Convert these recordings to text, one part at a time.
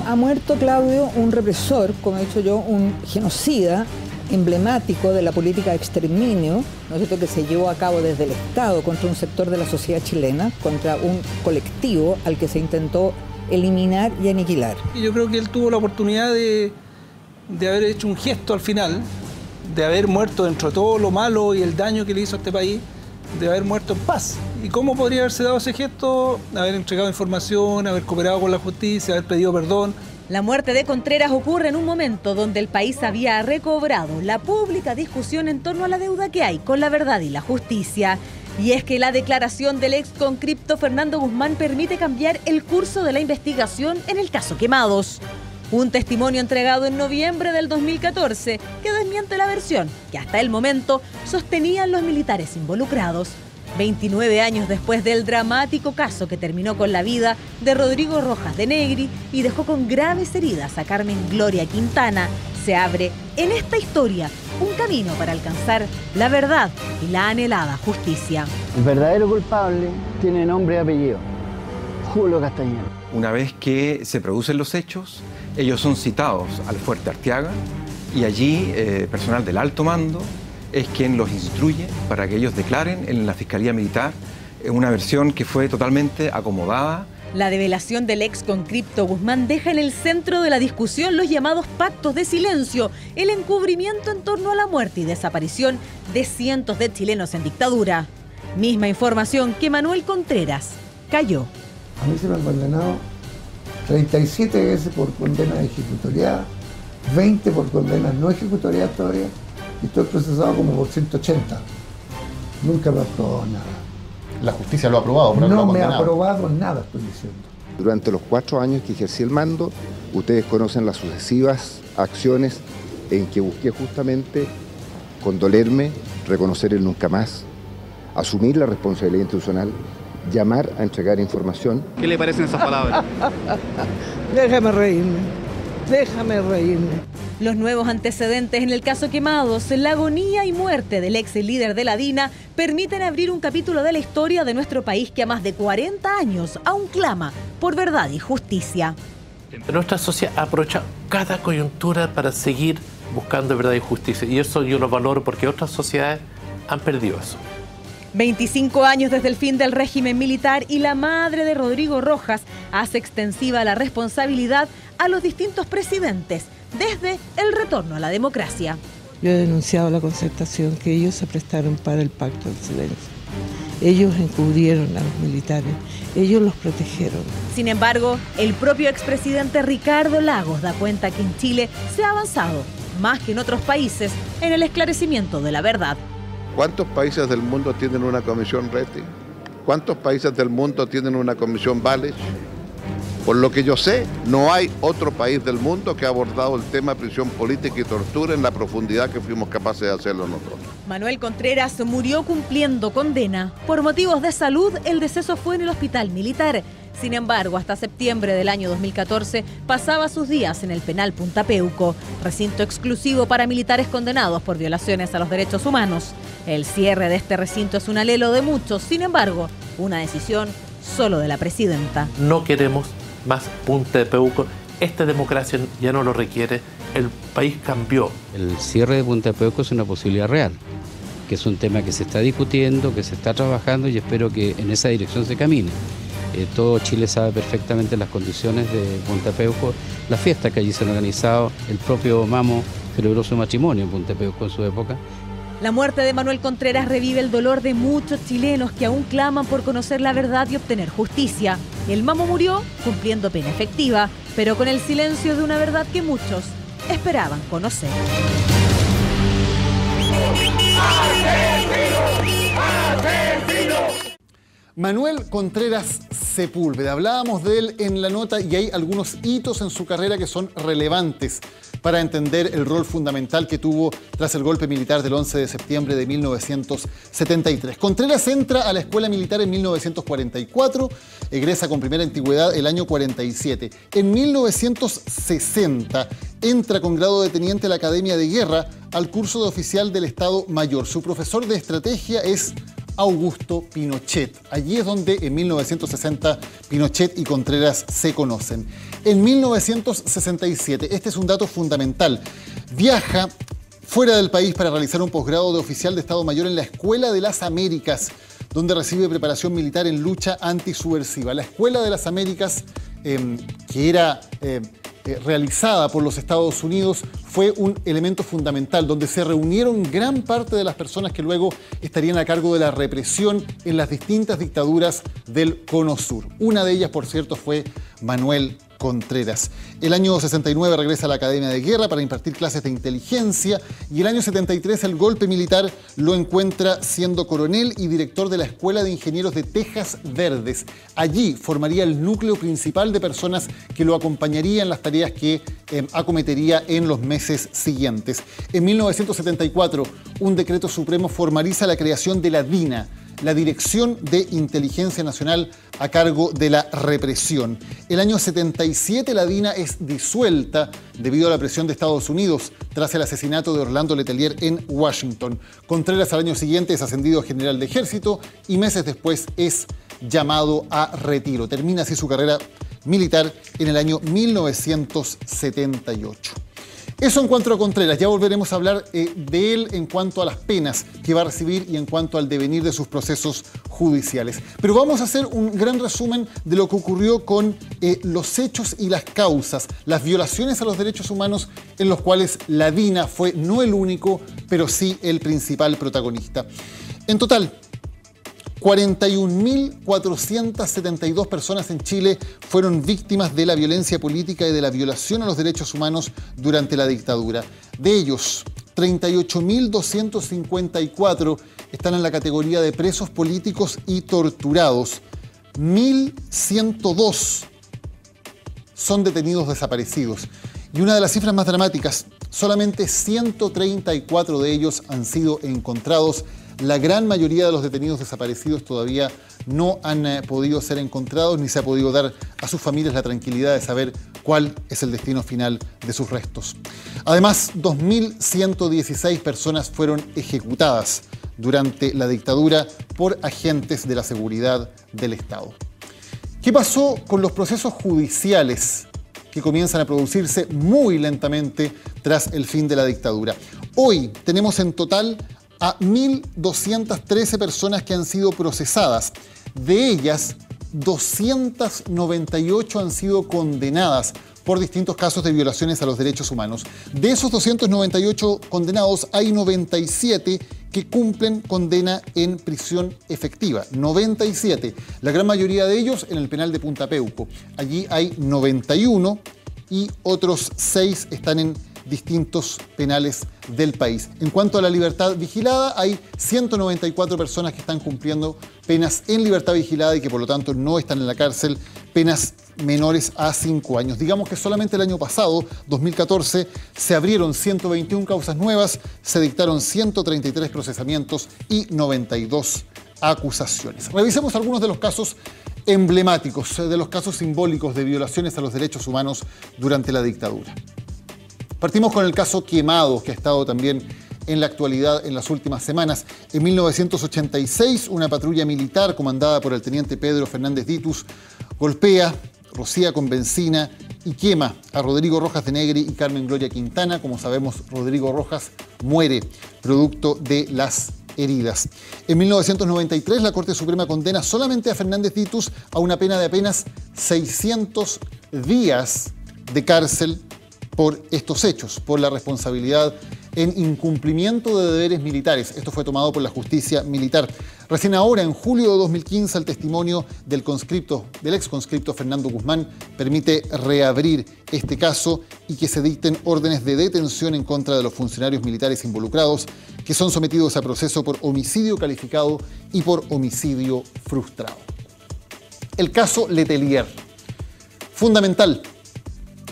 ha muerto, Claudio, un represor, como he dicho yo, un genocida emblemático de la política de exterminio, ¿no es cierto?, que se llevó a cabo desde el Estado contra un sector de la sociedad chilena, contra un colectivo al que se intentó eliminar y aniquilar. Y yo creo que él tuvo la oportunidad de haber hecho un gesto al final, de haber muerto dentro de todo lo malo y el daño que le hizo a este país, de haber muerto en paz. ¿Y cómo podría haberse dado ese gesto? Haber entregado información, haber cooperado con la justicia, haber pedido perdón. La muerte de Contreras ocurre en un momento donde el país había recobrado la pública discusión en torno a la deuda que hay con la verdad y la justicia. Y es que la declaración del ex concripto Fernando Guzmán permite cambiar el curso de la investigación en el caso Quemados. Un testimonio entregado en noviembre del 2014 que desmiente la versión que hasta el momento sostenían los militares involucrados. 29 años después del dramático caso que terminó con la vida de Rodrigo Rojas de Negri y dejó con graves heridas a Carmen Gloria Quintana, se abre en esta historia un camino para alcanzar la verdad y la anhelada justicia. El verdadero culpable tiene nombre y apellido: Julio Castañeda. Una vez que se producen los hechos, ellos son citados al Fuerte Arteaga y allí personal del alto mando es quien los instruye para que ellos declaren en la Fiscalía Militar una versión que fue totalmente acomodada. La develación del ex concripto Guzmán deja en el centro de la discusión los llamados pactos de silencio, el encubrimiento en torno a la muerte y desaparición de cientos de chilenos en dictadura. Misma información que Manuel Contreras cayó. A mí se me han condenado 37 veces por condenas ejecutoriadas, 20 por condenas no ejecutoriadas todavía, y estoy procesado como por 180. Nunca me ha aprobado nada. ¿La justicia lo ha aprobado? Pero no me ha aprobado nada, estoy diciendo. Durante los 4 años que ejercí el mando, ustedes conocen las sucesivas acciones en que busqué justamente condolerme, reconocer el nunca más, asumir la responsabilidad institucional, llamar a entregar información. ¿Qué le parecen esas palabras? Déjame reírme, déjame reírme. Los nuevos antecedentes en el caso Quemados, la agonía y muerte del ex líder de la DINA permiten abrir un capítulo de la historia de nuestro país que a más de 40 años aún clama por verdad y justicia. Nuestra sociedad aprovecha cada coyuntura para seguir buscando verdad y justicia, y eso yo lo valoro porque otras sociedades han perdido eso. 25 años desde el fin del régimen militar y la madre de Rodrigo Rojas hace extensiva la responsabilidad a los distintos presidentes desde el retorno a la democracia. Yo he denunciado la concertación, que ellos se prestaron para el pacto del silencio. Ellos encubrieron a los militares, ellos los protegieron. Sin embargo, el propio expresidente Ricardo Lagos da cuenta que en Chile se ha avanzado, más que en otros países, en el esclarecimiento de la verdad. ¿Cuántos países del mundo tienen una comisión Reti? ¿Cuántos países del mundo tienen una comisión Walsh? Por lo que yo sé, no hay otro país del mundo que ha abordado el tema prisión política y tortura en la profundidad que fuimos capaces de hacerlo nosotros. Manuel Contreras murió cumpliendo condena. Por motivos de salud, el deceso fue en el hospital militar. Sin embargo, hasta septiembre del año 2014 pasaba sus días en el penal Punta Peuco, recinto exclusivo para militares condenados por violaciones a los derechos humanos. El cierre de este recinto es un anhelo de muchos, sin embargo, una decisión solo de la presidenta. No queremos más Punta de Peuco, esta democracia ya no lo requiere, el país cambió. El cierre de Punta de Peuco es una posibilidad real, que es un tema que se está discutiendo, que se está trabajando y espero que en esa dirección se camine. Todo Chile sabe perfectamente las condiciones de Punta de Peuco, las fiestas que allí se han organizado, el propio Mamo celebró su matrimonio en Punta de Peuco en su época. La muerte de Manuel Contreras revive el dolor de muchos chilenos que aún claman por conocer la verdad y obtener justicia. El Mamo murió cumpliendo pena efectiva, pero con el silencio de una verdad que muchos esperaban conocer. Manuel Contreras Sepúlveda, hablábamos de él en la nota y hay algunos hitos en su carrera que son relevantes para entender el rol fundamental que tuvo tras el golpe militar del 11 de septiembre de 1973. Contreras entra a la escuela militar en 1944, egresa con primera antigüedad el año 47. En 1960 entra con grado de teniente a la Academia de Guerra al curso de oficial del Estado Mayor. Su profesor de estrategia es Augusto Pinochet. Allí es donde en 1960 Pinochet y Contreras se conocen. En 1967, este es un dato fundamental, viaja fuera del país para realizar un posgrado de oficial de Estado Mayor en la Escuela de las Américas, donde recibe preparación militar en lucha antisubversiva. La Escuela de las Américas, que era realizada por los Estados Unidos, fue un elemento fundamental, donde se reunieron gran parte de las personas que luego estarían a cargo de la represión en las distintas dictaduras del Cono Sur. Una de ellas, por cierto, fue Manuel Contreras. El año 69 regresa a la Academia de Guerra para impartir clases de inteligencia y el año 73 el golpe militar lo encuentra siendo coronel y director de la Escuela de Ingenieros de Tejas Verdes. Allí formaría el núcleo principal de personas que lo acompañaría en las tareas que acometería en los meses siguientes. En 1974, un decreto supremo formaliza la creación de la DINA, la Dirección de Inteligencia Nacional a cargo de la represión. El año 77 la DINA es disuelta debido a la presión de Estados Unidos tras el asesinato de Orlando Letelier en Washington. Contreras al año siguiente es ascendido a general de ejército y meses después es llamado a retiro. Termina así su carrera militar en el año 1978. Eso en cuanto a Contreras. Ya volveremos a hablar de él en cuanto a las penas que va a recibir y en cuanto al devenir de sus procesos judiciales. Pero vamos a hacer un gran resumen de lo que ocurrió con los hechos y las causas, las violaciones a los derechos humanos en los cuales la DINA fue no el único, pero sí el principal protagonista. En total, 41.472 personas en Chile fueron víctimas de la violencia política y de la violación a los derechos humanos durante la dictadura. De ellos, 38.254 están en la categoría de presos políticos y torturados. 1.102 son detenidos desaparecidos. Y una de las cifras más dramáticas, solamente 134 de ellos han sido encontrados. La gran mayoría de los detenidos desaparecidos todavía no han podido ser encontrados ni se ha podido dar a sus familias la tranquilidad de saber cuál es el destino final de sus restos. Además, 2.116 personas fueron ejecutadas durante la dictadura por agentes de la seguridad del Estado. ¿Qué pasó con los procesos judiciales que comienzan a producirse muy lentamente tras el fin de la dictadura? Hoy tenemos en total a 1.213 personas que han sido procesadas. De ellas, 298 han sido condenadas por distintos casos de violaciones a los derechos humanos. De esos 298 condenados, hay 97 que cumplen condena en prisión efectiva. 97. La gran mayoría de ellos en el penal de Punta Peuco. Allí hay 91 y otros 6 están en distintos penales del país. En cuanto a la libertad vigilada, hay 194 personas que están cumpliendo penas en libertad vigilada y que por lo tanto no están en la cárcel, penas menores a 5 años. Digamos que solamente el año pasado, 2014, se abrieron 121 causas nuevas, se dictaron 133 procesamientos y 92 acusaciones. Revisemos algunos de los casos emblemáticos, de los casos simbólicos de violaciones a los derechos humanos durante la dictadura. Partimos con el caso Quemados, que ha estado también en la actualidad en las últimas semanas. En 1986, una patrulla militar comandada por el teniente Pedro Fernández Ditus golpea, rocía con benzina y quema a Rodrigo Rojas de Negri y Carmen Gloria Quintana. Como sabemos, Rodrigo Rojas muere producto de las heridas. En 1993, la Corte Suprema condena solamente a Fernández Ditus a una pena de apenas 600 días de cárcel por estos hechos, por la responsabilidad en incumplimiento de deberes militares. Esto fue tomado por la justicia militar. Recién ahora, en julio de 2015, el testimonio del ex conscripto Fernando Guzmán permite reabrir este caso y que se dicten órdenes de detención en contra de los funcionarios militares involucrados que son sometidos a proceso por homicidio calificado y por homicidio frustrado. El caso Letelier, fundamental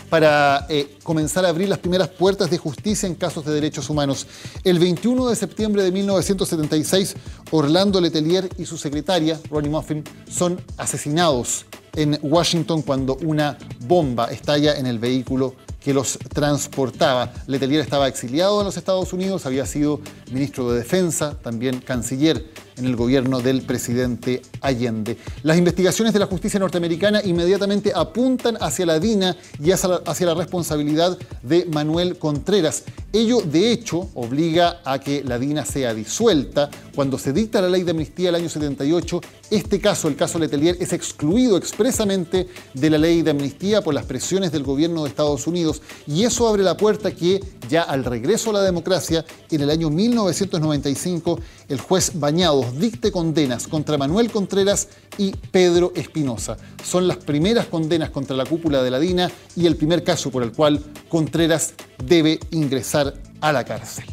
para comenzar a abrir las primeras puertas de justicia en casos de derechos humanos. El 21 de septiembre de 1976, Orlando Letelier y su secretaria, Ronnie Muffin, son asesinados en Washington cuando una bomba estalla en el vehículo que los transportaba. Letelier estaba exiliado en los Estados Unidos, había sido ministro de Defensa, también canciller en el gobierno del presidente Allende. Las investigaciones de la justicia norteamericana inmediatamente apuntan hacia la DINA y hacia la responsabilidad de Manuel Contreras. Ello, de hecho, obliga a que la DINA sea disuelta. Cuando se dicta la ley de amnistía del año 78, este caso, el caso Letelier, es excluido expresamente de la ley de amnistía por las presiones del gobierno de Estados Unidos. Y eso abre la puerta que, ya al regreso a la democracia, en el año 1995, el juez Bañados dicte condenas contra Manuel Contreras y Pedro Espinosa. Son las primeras condenas contra la cúpula de la DINA y el primer caso por el cual Contreras debe ingresar a la cárcel.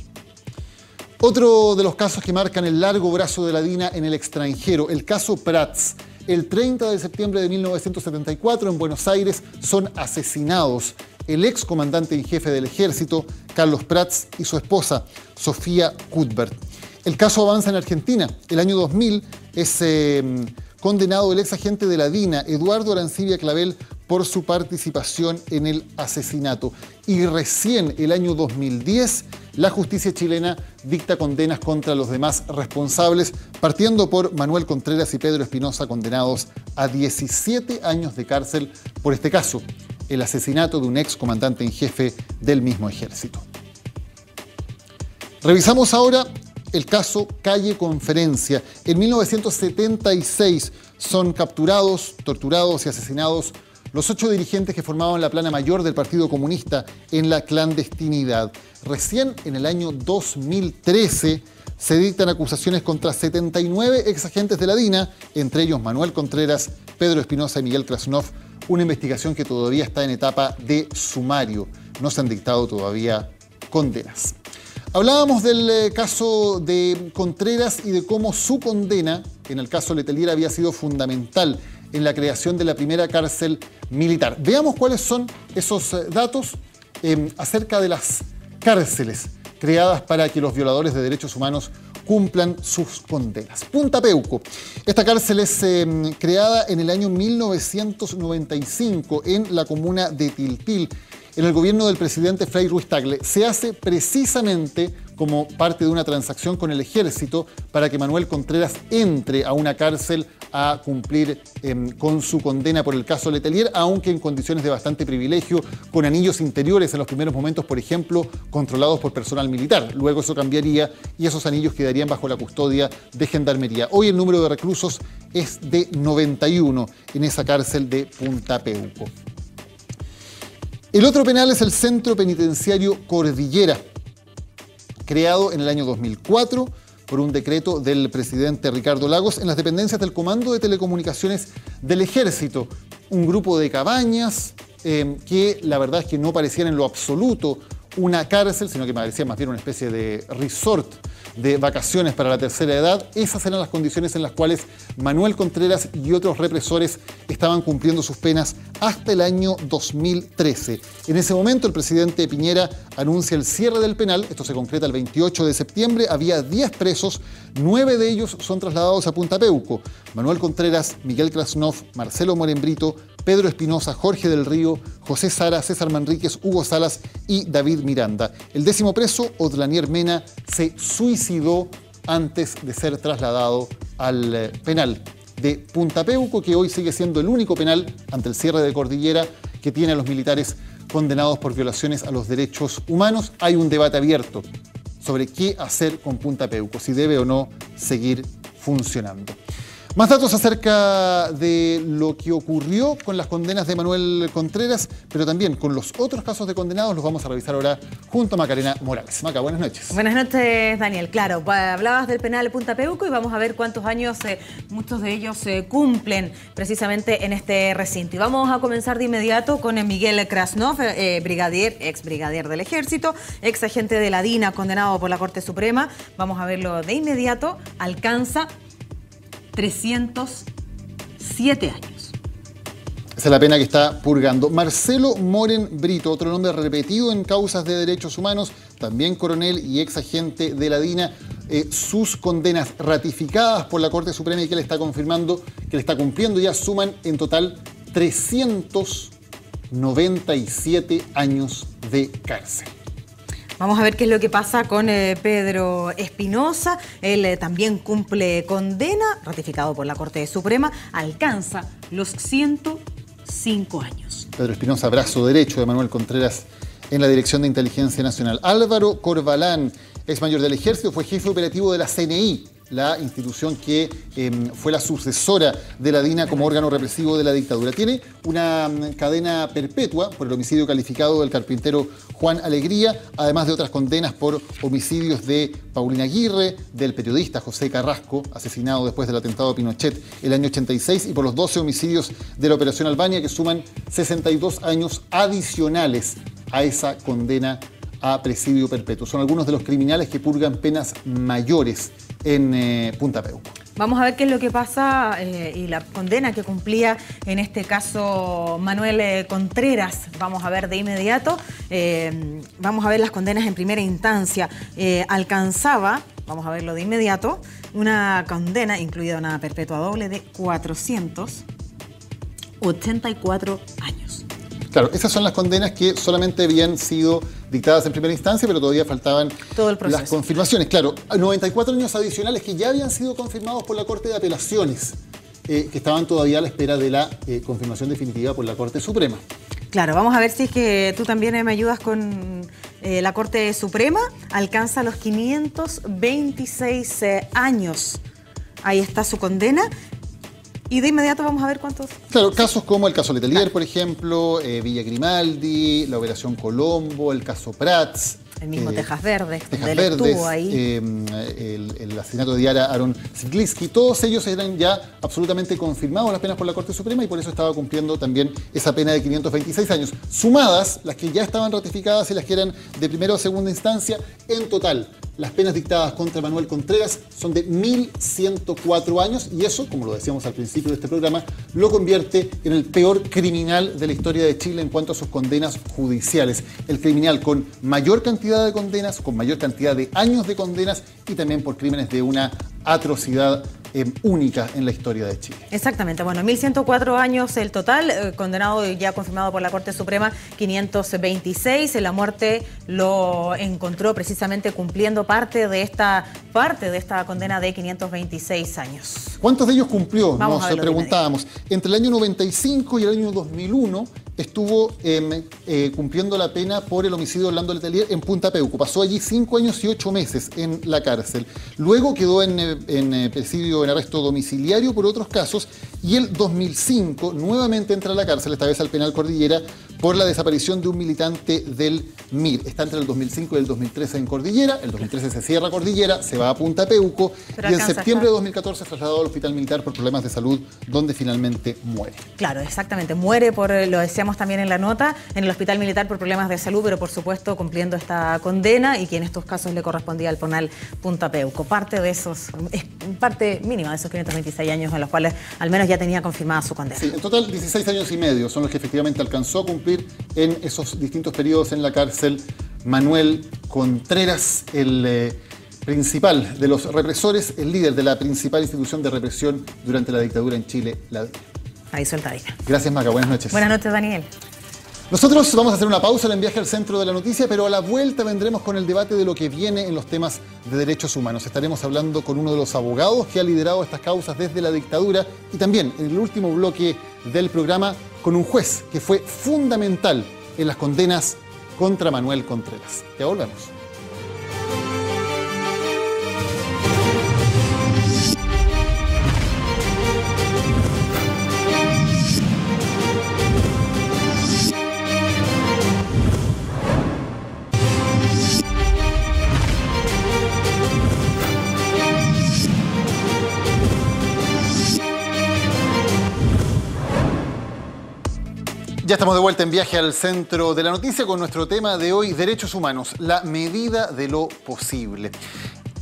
Otro de los casos que marcan el largo brazo de la DINA en el extranjero, el caso Prats. El 30 de septiembre de 1974, en Buenos Aires, son asesinados el ex comandante en jefe del ejército, Carlos Prats, y su esposa, Sofía Cuthbert. El caso avanza en Argentina. El año 2000 es condenado el ex agente de la DINA, Eduardo Arancibia Clavel, por su participación en el asesinato. Y recién el año 2010, la justicia chilena dicta condenas contra los demás responsables, partiendo por Manuel Contreras y Pedro Espinosa, condenados a 17 años de cárcel por este caso, el asesinato de un ex comandante en jefe del mismo ejército. Revisamos ahora el caso Calle Conferencia. En 1976 son capturados, torturados y asesinados los 8 dirigentes que formaban la plana mayor del Partido Comunista en la clandestinidad. Recién en el año 2013 se dictan acusaciones contra 79 exagentes de la DINA, entre ellos Manuel Contreras, Pedro Espinosa y Miguel Krasnov, una investigación que todavía está en etapa de sumario. No se han dictado todavía condenas. Hablábamos del caso de Contreras y de cómo su condena en el caso Letelier había sido fundamental en la creación de la primera cárcel militar. Veamos cuáles son esos datos acerca de las cárceles creadas para que los violadores de derechos humanos cumplan sus condenas. Punta Peuco. Esta cárcel es creada en el año 1995 en la comuna de Tiltil, en el gobierno del presidente Frei Ruiz-Tagle. Se hace precisamente como parte de una transacción con el ejército para que Manuel Contreras entre a una cárcel a cumplir con su condena por el caso Letelier, aunque en condiciones de bastante privilegio, con anillos interiores en los primeros momentos, por ejemplo, controlados por personal militar. Luego eso cambiaría y esos anillos quedarían bajo la custodia de Gendarmería. Hoy el número de reclusos es de 91 en esa cárcel de Punta Peuco. El otro penal es el Centro Penitenciario Cordillera, creado en el año 2004 por un decreto del presidente Ricardo Lagos en las dependencias del Comando de Telecomunicaciones del Ejército. Un grupo de cabañas que la verdad es que no parecían en lo absoluto una cárcel, sino que parecía más bien una especie de resort de vacaciones para la tercera edad. Esas eran las condiciones en las cuales Manuel Contreras y otros represores estaban cumpliendo sus penas hasta el año 2013. En ese momento el presidente Piñera anuncia el cierre del penal. Esto se concreta el 28 de septiembre. Había 10 presos, 9 de ellos son trasladados a Punta Peuco. Manuel Contreras, Miguel Krasnov, Marcelo Morenbrito, Pedro Espinosa, Jorge del Río, José Sara, César Manríquez, Hugo Salas y David Miranda. El 10º preso, Odlanier Mena, se suicidó antes de ser trasladado al penal de Punta Peuco, que hoy sigue siendo el único penal ante el cierre de Cordillera que tiene a los militares condenados por violaciones a los derechos humanos. Hay un debate abierto sobre qué hacer con Punta Peuco, si debe o no seguir funcionando. Más datos acerca de lo que ocurrió con las condenas de Manuel Contreras, pero también con los otros casos de condenados, los vamos a revisar ahora junto a Macarena Morales. Maca, buenas noches. Buenas noches, Daniel. Claro, hablabas del penal de Punta Peuco y vamos a ver cuántos años muchos de ellos cumplen precisamente en este recinto. Y vamos a comenzar de inmediato con Miguel Krasnov, ex brigadier del Ejército, ex agente de la DINA, condenado por la Corte Suprema. Vamos a verlo de inmediato. Alcanza 307 años. Esa es la pena que está purgando. Marcelo Morenbrito, otro nombre repetido en causas de derechos humanos, también coronel y ex agente de la DINA. Sus condenas ratificadas por la Corte Suprema y que le está confirmando, que le está cumpliendo ya, suman en total 397 años de cárcel. Vamos a ver qué es lo que pasa con Pedro Espinosa. Él también cumple condena, ratificado por la Corte Suprema, alcanza los 105 años. Pedro Espinosa, brazo derecho de Manuel Contreras en la Dirección de Inteligencia Nacional. Álvaro Corbalán, ex mayor del Ejército, fue jefe operativo de la CNI, la institución que fue la sucesora de la DINA como órgano represivo de la dictadura. Tiene una cadena perpetua por el homicidio calificado del carpintero Juan Alegría, además de otras condenas por homicidios de Paulina Aguirre, del periodista José Carrasco, asesinado después del atentado de Pinochet el año 86, y por los 12 homicidios de la Operación Albania, que suman 62 años adicionales a esa condena a presidio perpetuo. Son algunos de los criminales que purgan penas mayores en Punta Peuco. Vamos a ver qué es lo que pasa y la condena que cumplía en este caso Manuel Contreras. Vamos a ver de inmediato. Vamos a ver las condenas en primera instancia. Alcanzaba, vamos a verlo de inmediato, una condena, incluida una perpetua doble, de 484 años. Claro, esas son las condenas que solamente habían sido dictadas en primera instancia, pero todavía faltaban las confirmaciones. Claro, 94 años adicionales que ya habían sido confirmados por la Corte de Apelaciones, que estaban todavía a la espera de la confirmación definitiva por la Corte Suprema. Claro, vamos a ver si es que tú también me ayudas con la Corte Suprema. Alcanza los 526 años. Ahí está su condena. Y de inmediato vamos a ver cuántos... Claro, casos como el caso Letelier, por ejemplo, Villa Grimaldi, la Operación Colombo, el caso Prats. El mismo Tejas Verdes, donde él estuvo ahí. El asesinato de Yara Aaron Sigliski, todos ellos eran ya absolutamente confirmados las penas por la Corte Suprema y por eso estaba cumpliendo también esa pena de 526 años. Sumadas, las que ya estaban ratificadas y las que eran de primera o segunda instancia, en total, las penas dictadas contra Manuel Contreras son de 1.104 años y eso, como lo decíamos al principio de este programa, lo convierte en el peor criminal de la historia de Chile en cuanto a sus condenas judiciales. El criminal con mayor cantidad de condenas, con mayor cantidad de años de condenas y también por crímenes de una atrocidad única en la historia de Chile. Exactamente, bueno, 1.104 años el total, condenado y ya confirmado por la Corte Suprema, 526. La muerte lo encontró precisamente cumpliendo parte de esta condena de 526 años. ¿Cuántos de ellos cumplió? Nos preguntábamos. Entre el año 95 y el año 2001 estuvo cumpliendo la pena por el homicidio de Orlando Letelier en Punta Peuco. Pasó allí 5 años y 8 meses en la cárcel. Luego quedó en presidio en arresto domiciliario por otros casos y el 2005 nuevamente entra a la cárcel, esta vez al penal Cordillera, por la desaparición de un militante del MIR. Está entre el 2005 y el 2013 en Cordillera, el 2013 se cierra Cordillera, se va a Punta Peuco y en septiembre de 2014 es trasladado al hospital militar por problemas de salud, donde finalmente muere. Claro, exactamente, muere lo decíamos también en la nota, en el hospital militar por problemas de salud, pero por supuesto cumpliendo esta condena y que en estos casos le correspondía al penal Punta Peuco. Parte mínima de esos 526 años en los cuales al menos ya tenía confirmada su condena. Sí, en total 16 años y medio son los que efectivamente alcanzó a cumplir en esos distintos periodos en la cárcel Manuel Contreras, el principal de los represores, el líder de la principal institución de represión durante la dictadura en Chile, la DINA. Ahí sueltadita. Gracias, Maca. Buenas noches. Buenas noches, Daniel. Nosotros vamos a hacer una pausa en el viaje al centro de la noticia, pero a la vuelta vendremos con el debate de lo que viene en los temas de derechos humanos. Estaremos hablando con uno de los abogados que ha liderado estas causas desde la dictadura y también en el último bloque del programa con un juez que fue fundamental en las condenas contra Manuel Contreras. Ya volvemos. Ya estamos de vuelta en viaje al centro de la noticia con nuestro tema de hoy, derechos humanos, la medida de lo posible.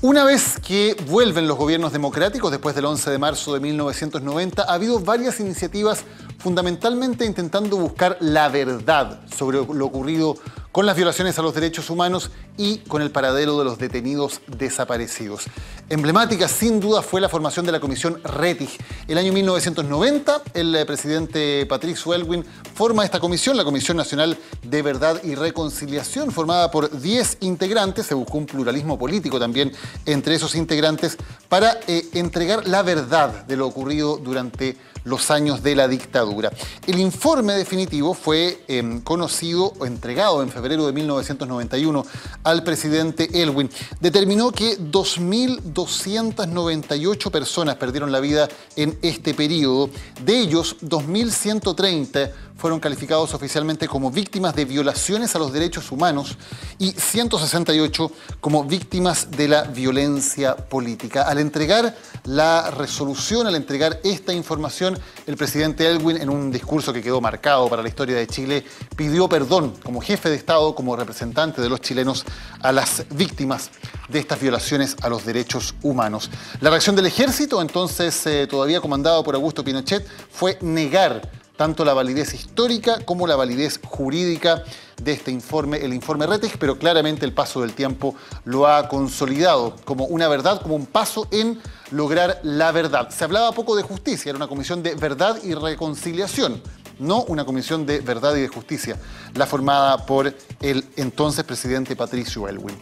Una vez que vuelven los gobiernos democráticos después del 11 de marzo de 1990, ha habido varias iniciativas fundamentalmente intentando buscar la verdad sobre lo ocurrido con las violaciones a los derechos humanos y con el paradero de los detenidos desaparecidos. Emblemática, sin duda, fue la formación de la Comisión Rettig. El año 1990, el presidente Patricio Aylwin conforma esta comisión, la Comisión Nacional de Verdad y Reconciliación, formada por 10 integrantes. Se buscó un pluralismo político también entre esos integrantes para entregar la verdad de lo ocurrido durante los años de la dictadura. El informe definitivo fue conocido o entregado en febrero de 1991 al presidente Elwin. Determinó que 2.298 personas perdieron la vida en este periodo. De ellos, 2.130 fueron calificados oficialmente como víctimas de violaciones a los derechos humanos y 168 como víctimas de la violencia política. Al entregar la resolución, al entregar esta información, el presidente Elwin, en un discurso que quedó marcado para la historia de Chile, pidió perdón como jefe de Estado, como representante de los chilenos, a las víctimas de estas violaciones a los derechos humanos. La reacción del ejército, entonces todavía comandado por Augusto Pinochet, fue negar tanto la validez histórica como la validez jurídica de este informe, el informe Rettig, pero claramente el paso del tiempo lo ha consolidado como una verdad, como un paso en lograr la verdad. Se hablaba poco de justicia, era una comisión de verdad y reconciliación, no una comisión de verdad y de justicia, la formada por el entonces presidente Patricio Elwin.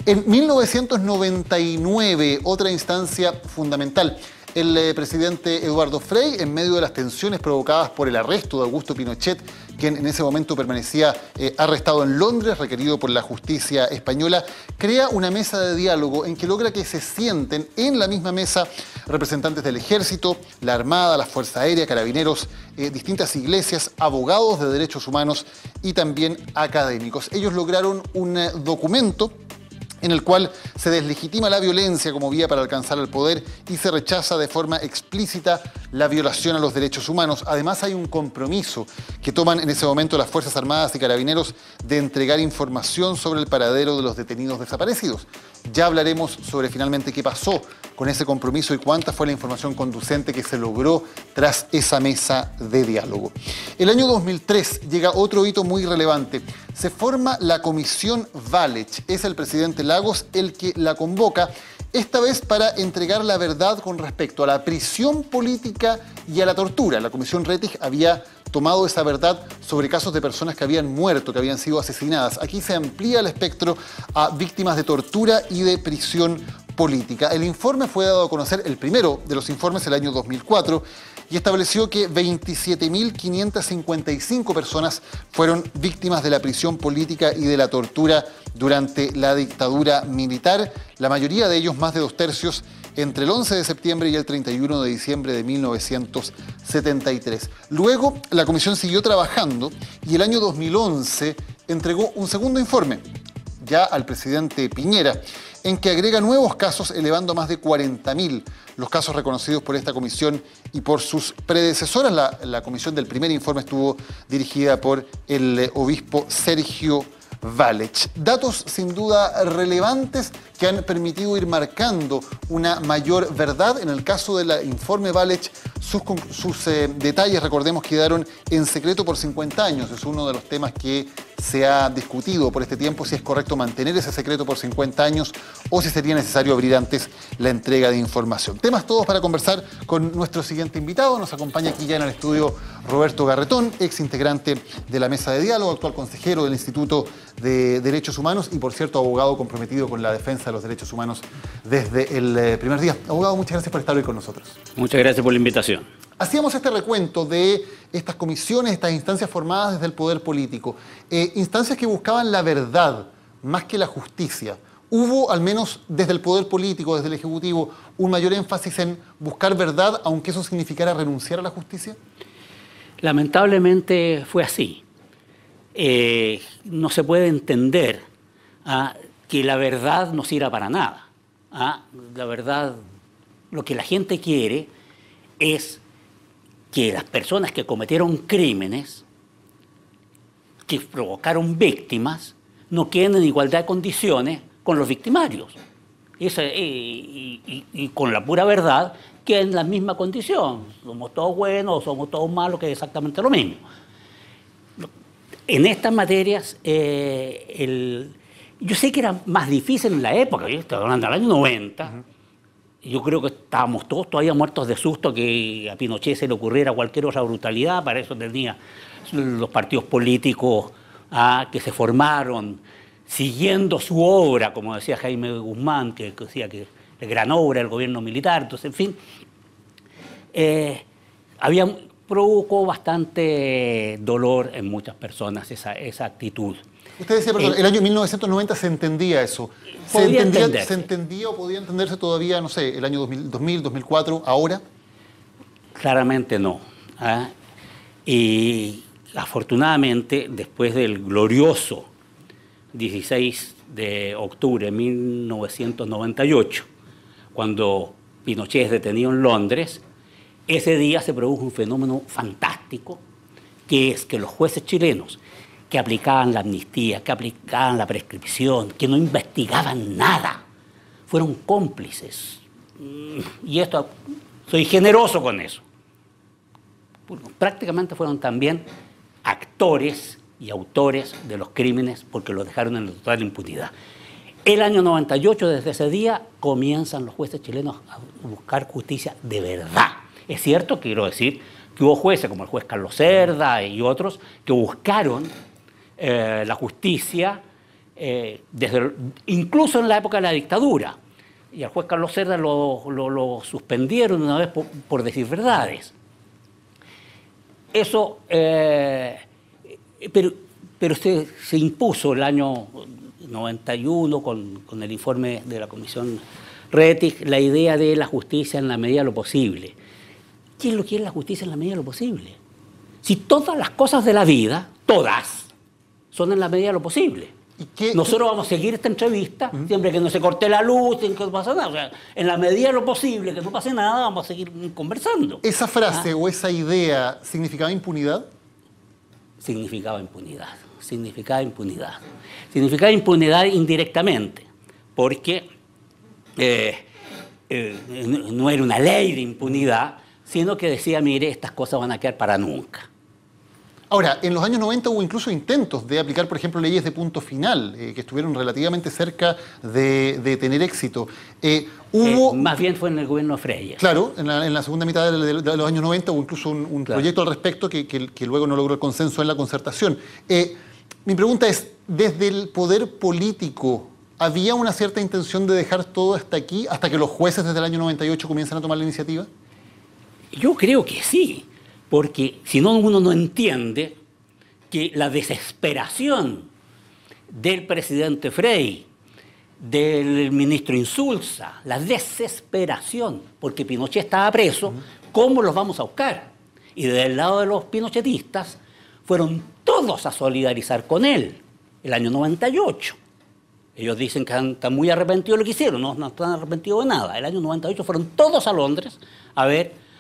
En 1999, otra instancia fundamental, el presidente Eduardo Frei, en medio de las tensiones provocadas por el arresto de Augusto Pinochet, quien en ese momento permanecía arrestado en Londres, requerido por la justicia española, crea una mesa de diálogo en que logra que se sienten en la misma mesa representantes del Ejército, la Armada, la Fuerza Aérea, Carabineros, distintas iglesias, abogados de derechos humanos y también académicos. Ellos lograron un documento en el cual se deslegitima la violencia como vía para alcanzar el poder y se rechaza de forma explícita la violación a los derechos humanos. Además, hay un compromiso que toman en ese momento las Fuerzas Armadas y Carabineros de entregar información sobre el paradero de los detenidos desaparecidos. Ya hablaremos sobre finalmente qué pasó con ese compromiso y cuánta fue la información conducente que se logró tras esa mesa de diálogo. El año 2003 llega otro hito muy relevante. Se forma la Comisión Walech. Es el presidente Lagos el que la convoca, esta vez para entregar la verdad con respecto a la prisión política y a la tortura. La Comisión Rettig había tomado esa verdad sobre casos de personas que habían muerto, que habían sido asesinadas. Aquí se amplía el espectro a víctimas de tortura y de prisión política. El informe fue dado a conocer, el primero de los informes, el año 2004, y estableció que 27.555 personas fueron víctimas de la prisión política y de la tortura durante la dictadura militar, la mayoría de ellos, más de 2/3, entre el 11 de septiembre y el 31 de diciembre de 1973. Luego, la comisión siguió trabajando y el año 2011 entregó un segundo informe, ya al presidente Piñera, en que agrega nuevos casos, elevando a más de 40.000 los casos reconocidos por esta comisión y por sus predecesoras. La comisión del primer informe estuvo dirigida por el obispo Sergio Walech. Datos sin duda relevantes que han permitido ir marcando una mayor verdad. En el caso del informe Walech, sus detalles, recordemos, quedaron en secreto por 50 años. Es uno de los temas que se ha discutido por este tiempo, si es correcto mantener ese secreto por 50 años o si sería necesario abrir antes la entrega de información. Temas todos para conversar con nuestro siguiente invitado. Nos acompaña aquí ya en el estudio Roberto Garretón, ex integrante de la mesa de diálogo, actual consejero del Instituto de Derechos Humanos y, por cierto, abogado comprometido con la defensa de los derechos humanos desde el primer día. Abogado, muchas gracias por estar hoy con nosotros. Muchas gracias por la invitación. Hacíamos este recuento de estas comisiones, estas instancias formadas desde el poder político, instancias que buscaban la verdad más que la justicia. ¿Hubo, al menos desde el poder político, desde el Ejecutivo, un mayor énfasis en buscar verdad, aunque eso significara renunciar a la justicia? Lamentablemente fue así. No se puede entender que la verdad no sirva para nada. La verdad, lo que la gente quiere es que las personas que cometieron crímenes, que provocaron víctimas, no queden en igualdad de condiciones con los victimarios. Y con la pura verdad, queden en la misma condición. Somos todos buenos o somos todos malos, que es exactamente lo mismo. En estas materias, yo sé que era más difícil en la época, yo estoy hablando del año 90, yo creo que estábamos todos todavía muertos de susto que a Pinochet se le ocurriera cualquier otra brutalidad. Para eso tenía los partidos políticos que se formaron siguiendo su obra, como decía Jaime Guzmán, que decía que la gran obra del gobierno militar. Entonces, en fin, provocó bastante dolor en muchas personas esa actitud. Usted decía, perdón, el año 1990 se entendía eso. ¿Se entendía o podía entenderse todavía, no sé, el año 2000, 2004, ahora? Claramente no. Y afortunadamente, después del glorioso 16 de octubre de 1998, cuando Pinochet es detenido en Londres, ese día se produjo un fenómeno fantástico, que es que los jueces chilenos que aplicaban la amnistía, que aplicaban la prescripción, que no investigaban nada, fueron cómplices. Y esto, soy generoso con eso. Prácticamente fueron también actores y autores de los crímenes porque los dejaron en total impunidad. El año 98, desde ese día, comienzan los jueces chilenos a buscar justicia de verdad. Es cierto, quiero decir, que hubo jueces como el juez Carlos Cerda y otros que buscaron la justicia incluso en la época de la dictadura. Y al juez Carlos Cerda lo suspendieron una vez por decir verdades. Eso, pero se impuso el año 91 con el informe de la Comisión Rettig la idea de la justicia en la medida de lo posible. ¿Quién lo quiere la justicia en la medida de lo posible? Si todas las cosas de la vida, todas, son en la medida de lo posible. Nosotros vamos a seguir esta entrevista siempre que no se corte la luz, sin que no pase nada. O sea, en la medida de lo posible, que no pase nada, vamos a seguir conversando. ¿Esa frase o esa idea significaba impunidad? Significaba impunidad. Significaba impunidad. Significaba impunidad indirectamente, porque no era una ley de impunidad, sino que decía, mire, estas cosas van a quedar para nunca. Ahora, en los años 90 hubo incluso intentos de aplicar, por ejemplo, leyes de punto final, que estuvieron relativamente cerca de tener éxito. Más bien fue en el gobierno de Freyre. Claro, en la segunda mitad de los años 90 hubo incluso un proyecto al respecto que luego no logró el consenso en la concertación. Mi pregunta es, desde el poder político, ¿había una cierta intención de dejar todo hasta aquí, hasta que los jueces desde el año 98 comienzan a tomar la iniciativa? Yo creo que sí. Porque si no, uno no entiende que la desesperación del presidente Frey, del ministro Insulza, la desesperación, porque Pinochet estaba preso, ¿cómo los vamos a buscar? Y del lado de los pinochetistas fueron todos a solidarizar con él, el año 98. Ellos dicen que están muy arrepentidos de lo que hicieron, no están arrepentidos de nada. El año 98 fueron todos a Londres a ver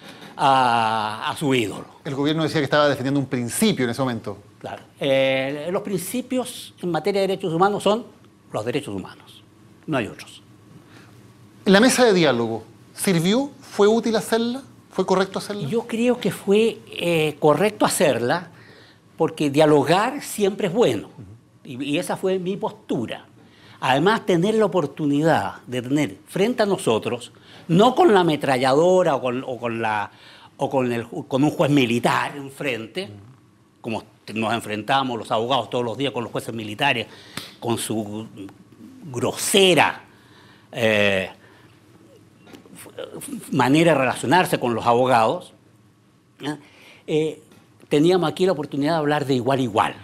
a su ídolo. El gobierno decía que estaba defendiendo un principio en ese momento. Claro. Los principios en materia de derechos humanos son los derechos humanos. No hay otros. ¿La mesa de diálogo sirvió? ¿Fue útil hacerla? ¿Fue correcto hacerla? Yo creo que fue correcto hacerla porque dialogar siempre es bueno. Y esa fue mi postura. Además, tener la oportunidad de tener frente a nosotros, no con la ametralladora o con un juez militar enfrente, como nos enfrentamos los abogados todos los días con los jueces militares, con su grosera manera de relacionarse con los abogados, teníamos aquí la oportunidad de hablar de igual a igual.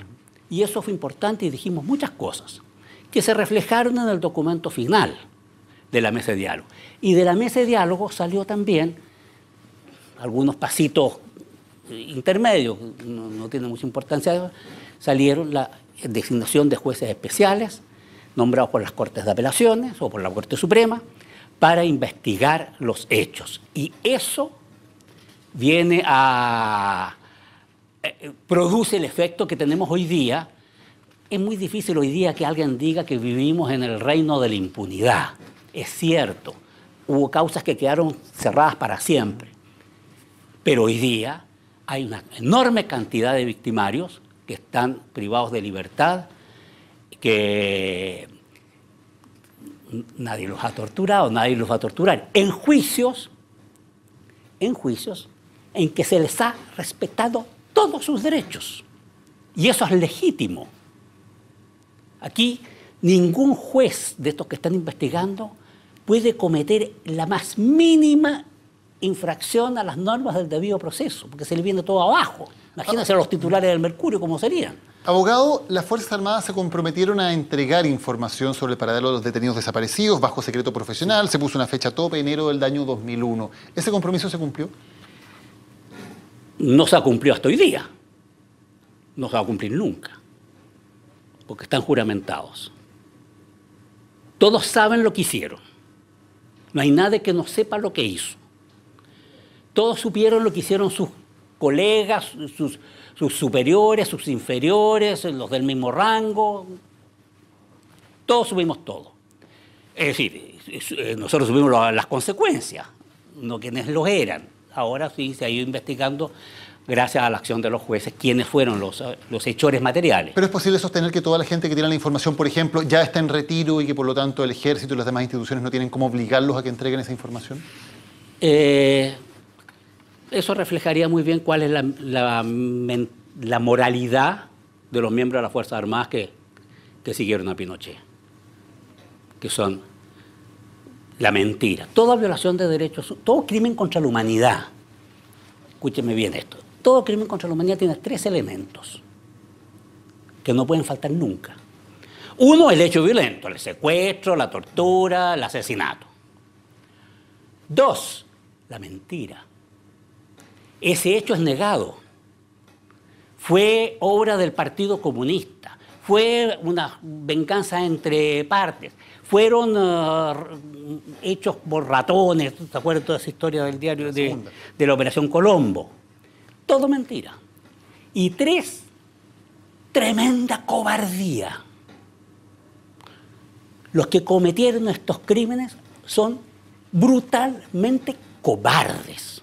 Y eso fue importante y dijimos muchas cosas que se reflejaron en el documento final de la mesa de diálogo. Y de la mesa de diálogo salió también algunos pasitos intermedios, no tiene mucha importancia, salieron la designación de jueces especiales nombrados por las Cortes de Apelaciones o por la Corte Suprema para investigar los hechos. Y eso viene produce el efecto que tenemos hoy día. Es muy difícil hoy día que alguien diga que vivimos en el reino de la impunidad. Es cierto, hubo causas que quedaron cerradas para siempre, pero hoy día hay una enorme cantidad de victimarios que están privados de libertad, que nadie los ha torturado, nadie los va a torturar. En juicios en que se les ha respetado todos sus derechos. Y eso es legítimo. Aquí ningún juez de estos que están investigando puede cometer la más mínima infracción a las normas del debido proceso, porque se le viene todo abajo. Imagínense a los titulares del Mercurio cómo serían. Abogado, las Fuerzas Armadas se comprometieron a entregar información sobre el paradero de los detenidos desaparecidos bajo secreto profesional. Se puso una fecha tope, enero del año 2001. ¿Ese compromiso se cumplió? No se ha cumplido hasta hoy día. No se va a cumplir nunca, porque están juramentados. Todos saben lo que hicieron. No hay nadie que no sepa lo que hizo. Todos supieron lo que hicieron sus colegas, sus superiores, sus inferiores, los del mismo rango. Todos supimos todo. Es decir, nosotros supimos las consecuencias, no quienes los eran. Ahora sí se ha ido investigando gracias a la acción de los jueces, quiénes fueron los hechores materiales. ¿Pero es posible sostener que toda la gente que tiene la información, por ejemplo, ya está en retiro y que por lo tanto el ejército y las demás instituciones no tienen cómo obligarlos a que entreguen esa información? Eso reflejaría muy bien cuál es la moralidad de los miembros de las Fuerzas Armadas que siguieron a Pinochet, que son la mentira. Toda violación de derechos, todo crimen contra la humanidad, escúcheme bien esto, todo crimen contra la humanidad tiene 3 elementos que no pueden faltar nunca. Uno, el hecho violento, el secuestro, la tortura, el asesinato. 2, la mentira. Ese hecho es negado. Fue obra del Partido Comunista. Fue una venganza entre partes. Fueron hechos por ratones. ¿Te acuerdas de toda esa historia del diario de la Operación Colombo? Todo mentira. Y 3, tremenda cobardía. Los que cometieron estos crímenes son brutalmente cobardes,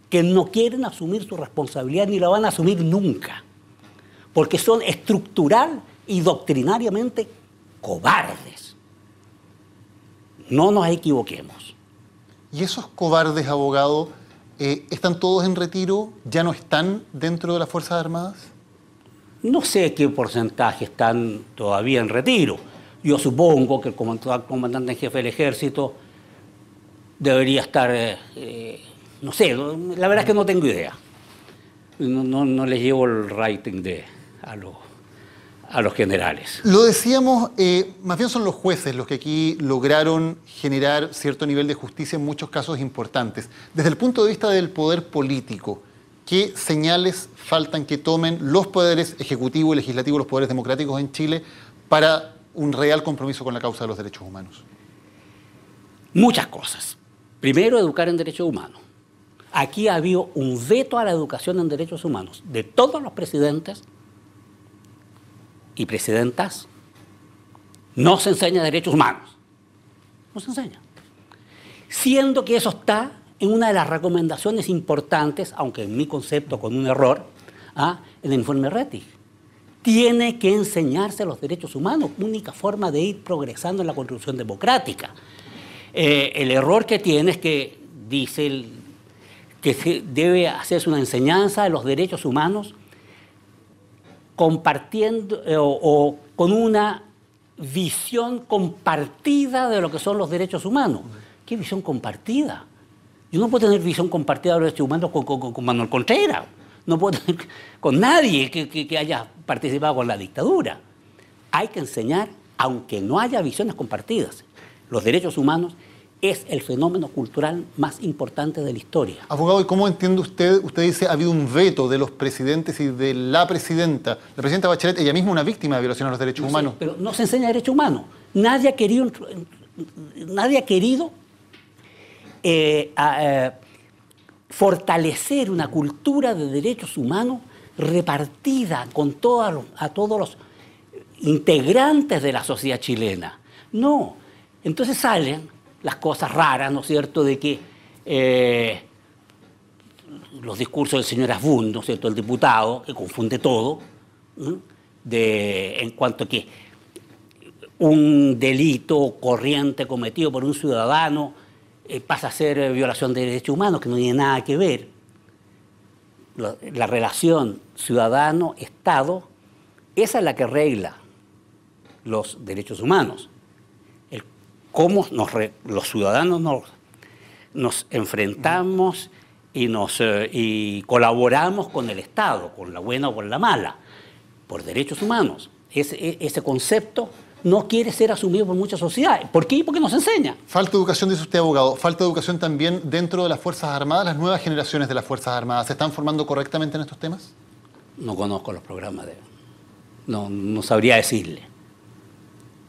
que no quieren asumir su responsabilidad ni la van a asumir nunca, porque son estructural y doctrinariamente cobardes. No nos equivoquemos. ¿Y esos cobardes, abogado, están todos en retiro? ¿Ya no están dentro de las Fuerzas Armadas? No sé qué porcentaje están todavía en retiro. Yo supongo que el comandante en jefe del Ejército debería estar... no sé, la verdad es que no tengo idea. No les llevo el rating a los generales. Lo decíamos, más bien son los jueces los que aquí lograron generar cierto nivel de justicia en muchos casos importantes. Desde el punto de vista del poder político, ¿qué señales faltan que tomen los poderes ejecutivo y legislativo, los poderes democráticos en Chile, para un real compromiso con la causa de los derechos humanos? Muchas cosas. Primero, educar en derechos humanos. Aquí ha habido un veto a la educación en derechos humanos de todos los presidentes y presidentas. No se enseña derechos humanos. No se enseña. Siendo que eso está en una de las recomendaciones importantes, aunque en mi concepto con un error, en el informe Rettig. Tiene que enseñarse los derechos humanos, única forma de ir progresando en la construcción democrática. El error que tiene es que dice que debe hacerse una enseñanza de los derechos humanos compartiendo o con una visión compartida de lo que son los derechos humanos. ¿Qué visión compartida? Yo no puedo tener visión compartida de los derechos humanos con Manuel Contreras, no puedo tener con nadie que haya participado con la dictadura. Hay que enseñar, aunque no haya visiones compartidas, los derechos humanos es el fenómeno cultural más importante de la historia. Abogado, ¿y cómo entiende usted? Usted dice ha habido un veto de los presidentes y de la presidenta. La presidenta Bachelet, ella misma una víctima de violación a los derechos humanos. Pero no se enseña derechos humanos. Nadie ha querido fortalecer una cultura de derechos humanos repartida a todos los integrantes de la sociedad chilena. No. Entonces salen las cosas raras, ¿no es cierto?, de que los discursos del señor Asbun, ¿no es cierto?, el diputado, que confunde todo, en cuanto a que un delito corriente cometido por un ciudadano pasa a ser violación de derechos humanos, que no tiene nada que ver. La relación ciudadano-Estado, esa es la que regla los derechos humanos. Cómo los ciudadanos nos enfrentamos y colaboramos con el Estado, con la buena o con la mala, por derechos humanos. Ese concepto no quiere ser asumido por muchas sociedades. ¿Por qué? Porque nos enseña. Falta educación, dice usted, abogado. Falta educación también dentro de las Fuerzas Armadas. Las nuevas generaciones de las Fuerzas Armadas, ¿se están formando correctamente en estos temas? No conozco los programas no sabría decirle.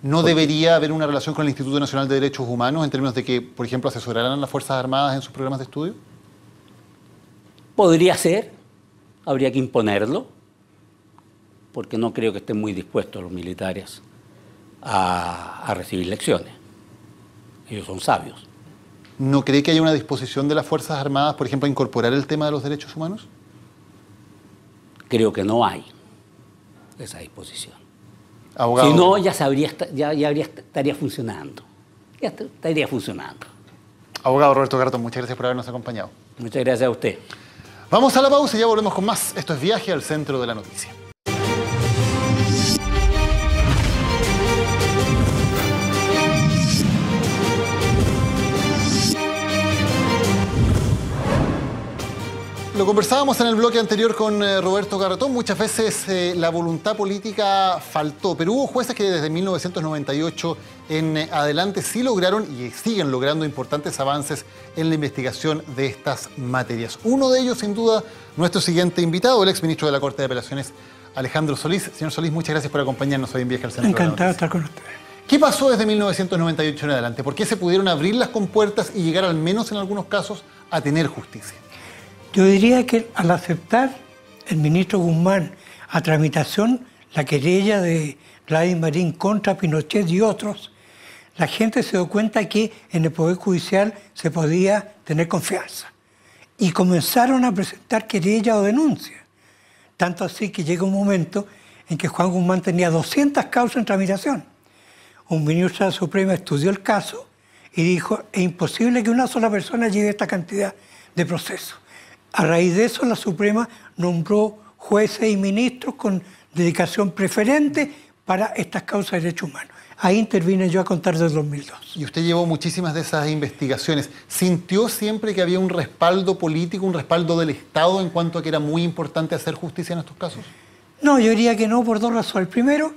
¿No debería haber una relación con el Instituto Nacional de Derechos Humanos en términos de que, por ejemplo, asesoraran a las Fuerzas Armadas en sus programas de estudio? Podría ser, habría que imponerlo, porque no creo que estén muy dispuestos los militares a recibir lecciones. Ellos son sabios. ¿No cree que haya una disposición de las Fuerzas Armadas, por ejemplo, a incorporar el tema de los derechos humanos? Creo que no hay esa disposición. Abogado. Si no, estaría funcionando. Ya estaría funcionando. Abogado Roberto Garatón, muchas gracias por habernos acompañado. Muchas gracias a usted. Vamos a la pausa y ya volvemos con más. Esto es Viaje al Centro de la Noticia. Lo conversábamos en el bloque anterior con Roberto Garatón. Muchas veces la voluntad política faltó, pero hubo jueces que desde 1998 en adelante sí lograron y siguen logrando importantes avances en la investigación de estas materias. Uno de ellos, sin duda, nuestro siguiente invitado, el exministro de la Corte de Apelaciones, Alejandro Solís. Señor Solís, muchas gracias por acompañarnos hoy en Viaje al Centro. Encantado de estar con ustedes. ¿Qué pasó desde 1998 en adelante? ¿Por qué se pudieron abrir las compuertas y llegar, al menos en algunos casos, a tener justicia? Yo diría que al aceptar el ministro Guzmán a tramitación la querella de Gladys Marín contra Pinochet y otros, la gente se dio cuenta que en el Poder Judicial se podía tener confianza. Y comenzaron a presentar querellas o denuncias. Tanto así que llega un momento en que Juan Guzmán tenía 200 causas en tramitación. Un ministro de la Suprema estudió el caso y dijo, es imposible que una sola persona lleve esta cantidad de procesos. A raíz de eso, la Suprema nombró jueces y ministros con dedicación preferente para estas causas de derechos humanos. Ahí intervine yo a contar del 2002. Y usted llevó muchísimas de esas investigaciones. ¿Sintió siempre que había un respaldo político, un respaldo del Estado en cuanto a que era muy importante hacer justicia en estos casos? No, yo diría que no, por dos razones. Primero,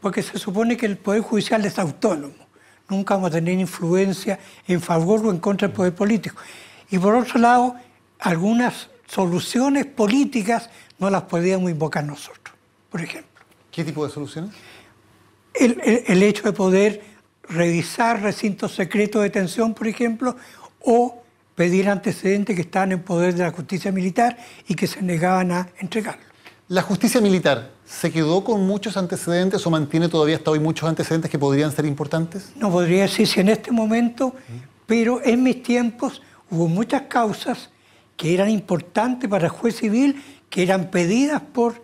porque se supone que el Poder Judicial es autónomo. Nunca vamos a tener influencia en favor o en contra del Poder Político. Y por otro lado, algunas soluciones políticas no las podíamos invocar nosotros, por ejemplo. ¿Qué tipo de soluciones? El hecho de poder revisar recintos secretos de detención, por ejemplo, o pedir antecedentes que estaban en poder de la justicia militar y que se negaban a entregarlo. ¿La justicia militar se quedó con muchos antecedentes o mantiene todavía hasta hoy muchos antecedentes que podrían ser importantes? No podría decir si en este momento, pero en mis tiempos hubo muchas causas que eran importantes para el juez civil, que eran pedidas por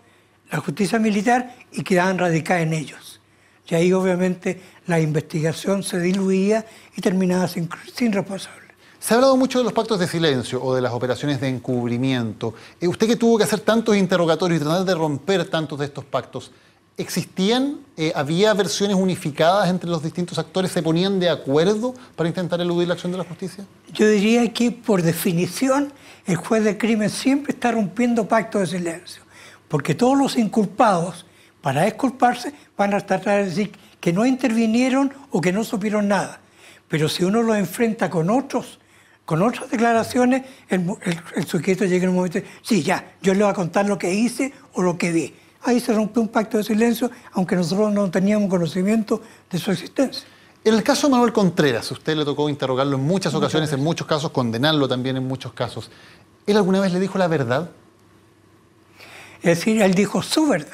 la justicia militar y quedaban radicadas en ellos. Y ahí obviamente la investigación se diluía y terminaba sin responsable. Se ha hablado mucho de los pactos de silencio o de las operaciones de encubrimiento. Usted que tuvo que hacer tantos interrogatorios y tratar de romper tantos de estos pactos, ¿existían? ¿Había versiones unificadas entre los distintos actores? ¿Se ponían de acuerdo para intentar eludir la acción de la justicia? Yo diría que por definición el juez del crimen siempre está rompiendo pactos de silencio, porque todos los inculpados, para exculparse, van a tratar de decir que no intervinieron o que no supieron nada. Pero si uno los enfrenta con otras declaraciones, el sujeto llega en un momento y dice, sí, ya, yo le voy a contar lo que hice o lo que vi. Ahí se rompió un pacto de silencio, aunque nosotros no teníamos conocimiento de su existencia. En el caso de Manuel Contreras, usted le tocó interrogarlo en muchas ocasiones, en muchos casos, condenarlo también en muchos casos. ¿Él alguna vez le dijo la verdad? Es decir, él dijo su verdad.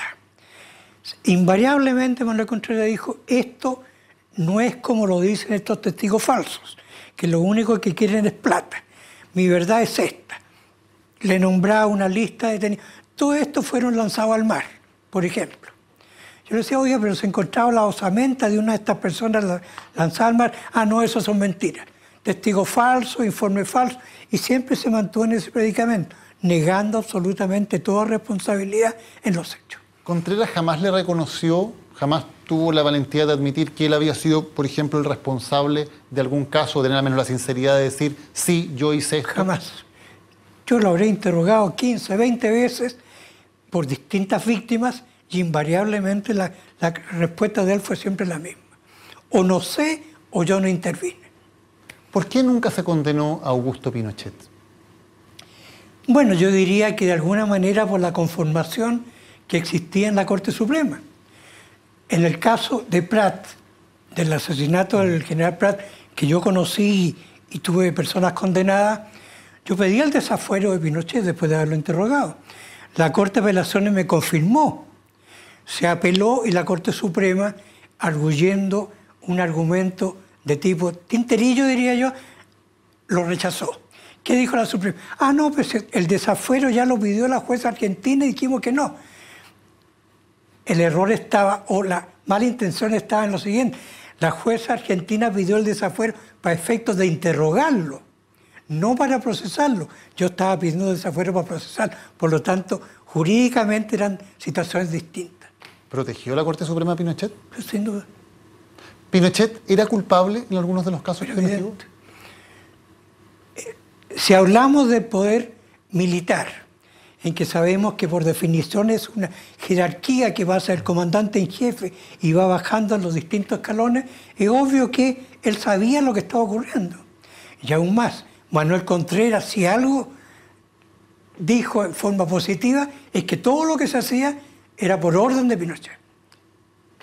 Invariablemente Manuel Contreras dijo, esto no es como lo dicen estos testigos falsos, que lo único que quieren es plata. Mi verdad es esta. Le nombraba una lista de detenidos. Todo esto fueron lanzados al mar, por ejemplo. Yo le decía, oiga, pero se encontraba la osamenta de una de estas personas lanzada al mar. Ah, no, eso son mentiras. Testigo falso, informe falso. Y siempre se mantuvo en ese predicamento, negando absolutamente toda responsabilidad en los hechos. Contreras jamás le reconoció, jamás tuvo la valentía de admitir que él había sido, por ejemplo, el responsable de algún caso, de tener al menos la sinceridad de decir, sí, yo hice esto. Jamás. Yo lo habré interrogado 15, 20 veces por distintas víctimas y invariablemente la respuesta de él fue siempre la misma. O no sé o yo no intervine. ¿Por qué nunca se condenó a Augusto Pinochet? Bueno, yo diría que de alguna manera por la conformación que existía en la Corte Suprema. En el caso de Prat, del asesinato del general Prat, que yo conocí y tuve personas condenadas, yo pedí el desafuero de Pinochet después de haberlo interrogado. La Corte de Apelaciones me confirmó. Se apeló y la Corte Suprema, arguyendo un argumento de tipo tinterillo, diría yo, lo rechazó. ¿Qué dijo la Suprema? Ah, no, pues el desafuero ya lo pidió la jueza argentina y dijimos que no. El error estaba, o la mala intención estaba en lo siguiente. La jueza argentina pidió el desafuero para efectos de interrogarlo, no para procesarlo. Yo estaba pidiendo desafuero para procesarlo. Por lo tanto, jurídicamente eran situaciones distintas. ¿Protegió la Corte Suprema a Pinochet? Pues sin duda. ¿Pinochet era culpable en algunos de los casos? Si hablamos del poder militar, en que sabemos que por definición es una jerarquía que va a ser comandante en jefe y va bajando en los distintos escalones, es obvio que él sabía lo que estaba ocurriendo. Y aún más, Manuel Contreras, si algo dijo en forma positiva, es que todo lo que se hacía era por orden de Pinochet.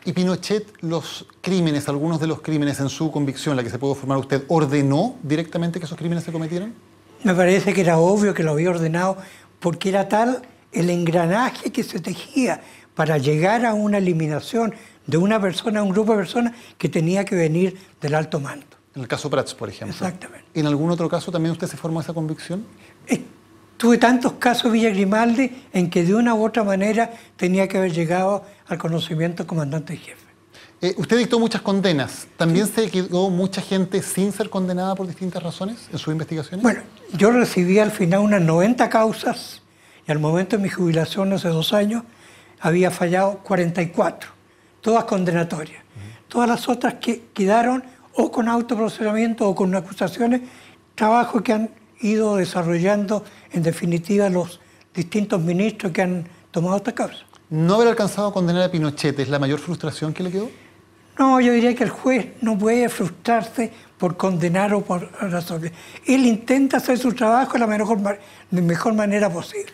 ¿Y Pinochet los crímenes, algunos de los crímenes en su convicción, la que se pudo formar usted, ordenó directamente que esos crímenes se cometieran? Me parece que era obvio que lo había ordenado porque era tal el engranaje que se tejía para llegar a una eliminación de una persona, a un grupo de personas que tenía que venir del alto mando. En el caso Prats, por ejemplo. Exactamente. ¿En algún otro caso también usted se formó esa convicción? Tuve tantos casos Villa Grimaldi en que de una u otra manera tenía que haber llegado al conocimiento del comandante en jefe. Usted dictó muchas condenas. ¿También se quedó mucha gente sin ser condenada por distintas razones en sus investigaciones? Bueno, yo recibí al final unas 90 causas y al momento de mi jubilación hace 2 años había fallado 44, todas condenatorias. Todas las otras que quedaron o con autoprocesamiento o con acusaciones, trabajo que han ido desarrollando en definitiva los distintos ministros que han tomado esta causa. ¿No haber alcanzado a condenar a Pinochet es la mayor frustración que le quedó? No, yo diría que el juez no puede frustrarse por condenar o por resolver. Él intenta hacer su trabajo de la mejor manera posible.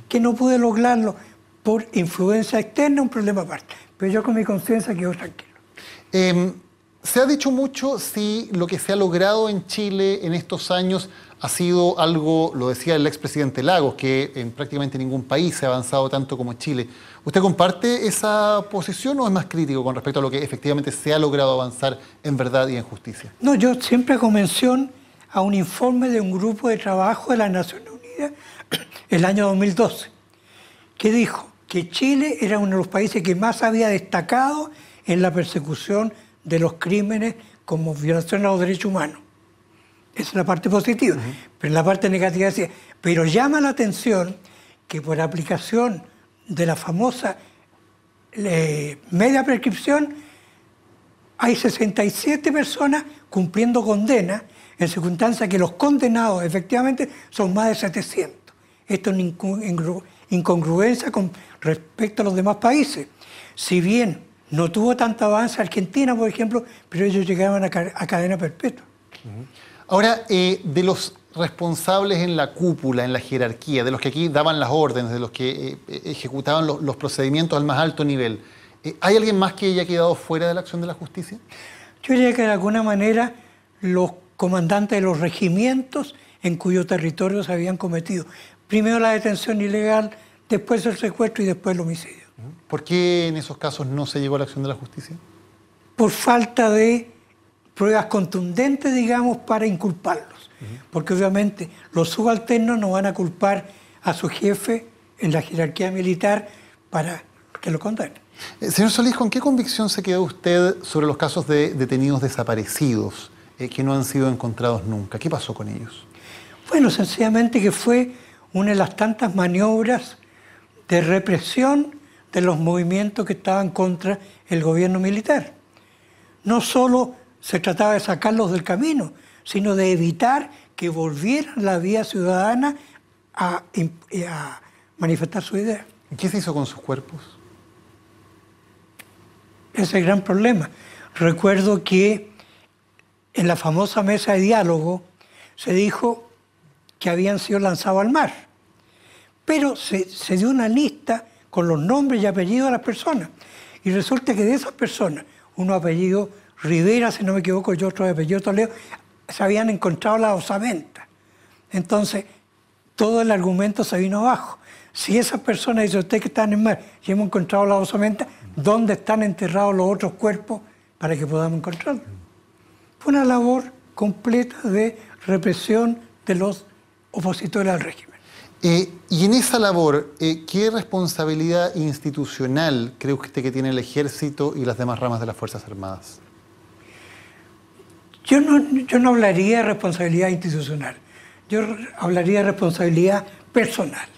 Que no pude lograrlo por influencia externa, un problema aparte. Pero yo con mi conciencia quedo tranquilo. Se ha dicho mucho si lo que se ha logrado en Chile en estos años ha sido algo, lo decía el expresidente Lagos, que en prácticamente ningún país se ha avanzado tanto como Chile. ¿Usted comparte esa posición o es más crítico con respecto a lo que efectivamente se ha logrado avanzar en verdad y en justicia? No, yo siempre hago mención a un informe de un grupo de trabajo de las Naciones Unidas el año 2012, que dijo que Chile era uno de los países que más había destacado en la persecución de los crímenes como violación a los derechos humanos. Esa es la parte positiva. Pero en la parte negativa decía, pero llama la atención que por aplicación de la famosa media prescripción hay 67 personas cumpliendo condena en circunstancias que los condenados efectivamente son más de 700. Esto es una incongruencia con respecto a los demás países. Si bien no tuvo tanto avance Argentina, por ejemplo, pero ellos llegaban a cadena perpetua. Ahora, de los responsables en la cúpula, en la jerarquía, de los que aquí daban las órdenes, de los que ejecutaban los procedimientos al más alto nivel, ¿hay alguien más que haya quedado fuera de la acción de la justicia? Yo diría que de alguna manera los comandantes de los regimientos en cuyo territorio se habían cometido. Primero la detención ilegal, después el secuestro y después el homicidio. ¿Por qué en esos casos no se llegó a la acción de la justicia? Por falta de pruebas contundentes, digamos, para inculparlos. Porque obviamente los subalternos no van a culpar a su jefe en la jerarquía militar para que lo condenen. Señor Solís, ¿con qué convicción se quedó usted sobre los casos de detenidos desaparecidos que no han sido encontrados nunca? ¿Qué pasó con ellos? Bueno, sencillamente que fue una de las tantas maniobras de represión de los movimientos que estaban contra el gobierno militar. No solo se trataba de sacarlos del camino, sino de evitar que volvieran a la vía ciudadana a manifestar su idea. ¿Qué se hizo con sus cuerpos? Ese es el gran problema. Recuerdo que en la famosa mesa de diálogo se dijo que habían sido lanzados al mar, pero se dio una lista con los nombres y apellidos de las personas, y resulta que de esas personas, uno apellido Rivera, si no me equivoco, y otro apellido Toledo, se habían encontrado la osamenta. Entonces, todo el argumento se vino abajo. Si esas personas dicen, usted que están en mar y hemos encontrado la osamenta, ¿dónde están enterrados los otros cuerpos para que podamos encontrarlos? Fue una labor completa de represión de los opositores al régimen. Y en esa labor, ¿qué responsabilidad institucional cree usted que tiene el Ejército y las demás ramas de las Fuerzas Armadas? Yo no hablaría de responsabilidad institucional, yo hablaría de responsabilidad personal.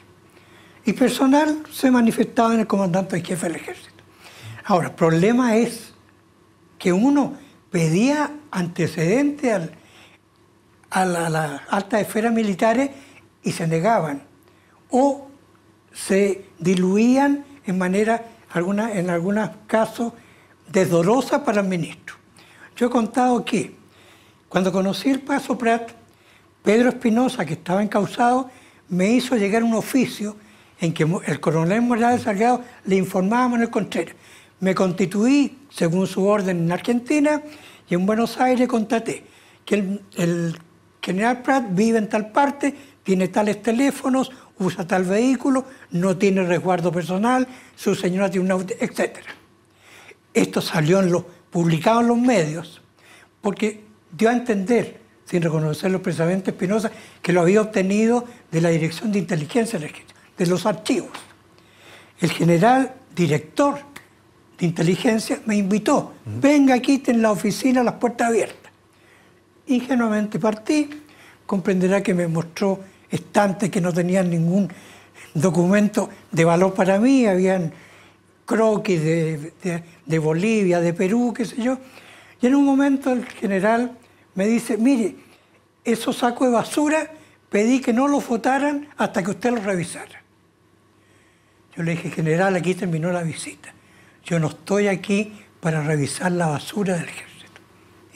Y personal se manifestaba en el comandante en jefe del Ejército. Ahora, el problema es que uno pedía antecedentes a las altas esferas militares y se negaban, o se diluían en algunos casos desdorosa para el ministro. Yo he contado que cuando conocí el Paso Prat, Pedro Espinosa, que estaba encausado, me hizo llegar un oficio en que el coronel Morales Salgado le informaba a Manuel Contreras. Me constituí según su orden en Argentina y en Buenos Aires contraté que el general Prat vive en tal parte, tiene tales teléfonos, usa tal vehículo, no tiene resguardo personal, su señora tiene un auto, etc. Esto salió publicado en los medios porque dio a entender, sin reconocerlo expresamente Espinosa, que lo había obtenido de la Dirección de Inteligencia del Ejército, de los archivos. El general director de Inteligencia me invitó, venga aquí, ten la oficina, las puertas abiertas. Ingenuamente partí, comprenderá que me mostró estantes que no tenían ningún documento de valor para mí, habían croquis de Bolivia, de Perú, qué sé yo. Y en un momento el general me dice, mire, esos sacos de basura pedí que no los votaran hasta que usted los revisara. Yo le dije, general, aquí terminó la visita. Yo no estoy aquí para revisar la basura del Ejército.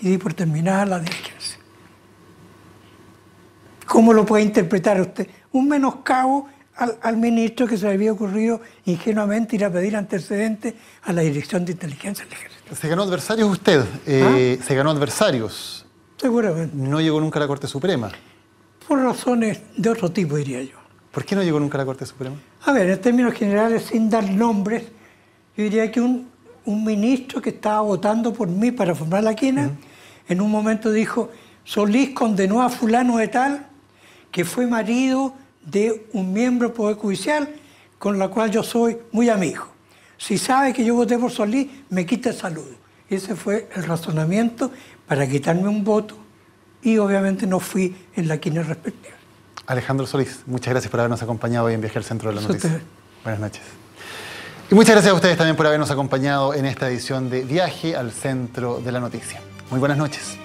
Y di por terminada la diligencia. ¿Cómo lo puede interpretar usted? Un menoscabo al ministro que se le había ocurrido ingenuamente ir a pedir antecedentes a la Dirección de Inteligencia del Ejército. ¿Se ganó adversarios usted? ¿Se ganó adversarios? Seguramente. ¿No llegó nunca a la Corte Suprema? Por razones de otro tipo, diría yo. ¿Por qué no llegó nunca a la Corte Suprema? A ver, en términos generales, sin dar nombres, yo diría que un ministro que estaba votando por mí para formar la quina, en un momento dijo, Solís condenó a fulano de tal, que fue marido de un miembro del Poder Judicial, con la cual yo soy muy amigo. Si sabe que yo voté por Solís, me quita el saludo. Ese fue el razonamiento para quitarme un voto, y obviamente no fui en la quina respectiva. Alejandro Solís, muchas gracias por habernos acompañado hoy en Viaje al Centro de la Noticia. Buenas noches. Y muchas gracias a ustedes también por habernos acompañado en esta edición de Viaje al Centro de la Noticia. Muy buenas noches.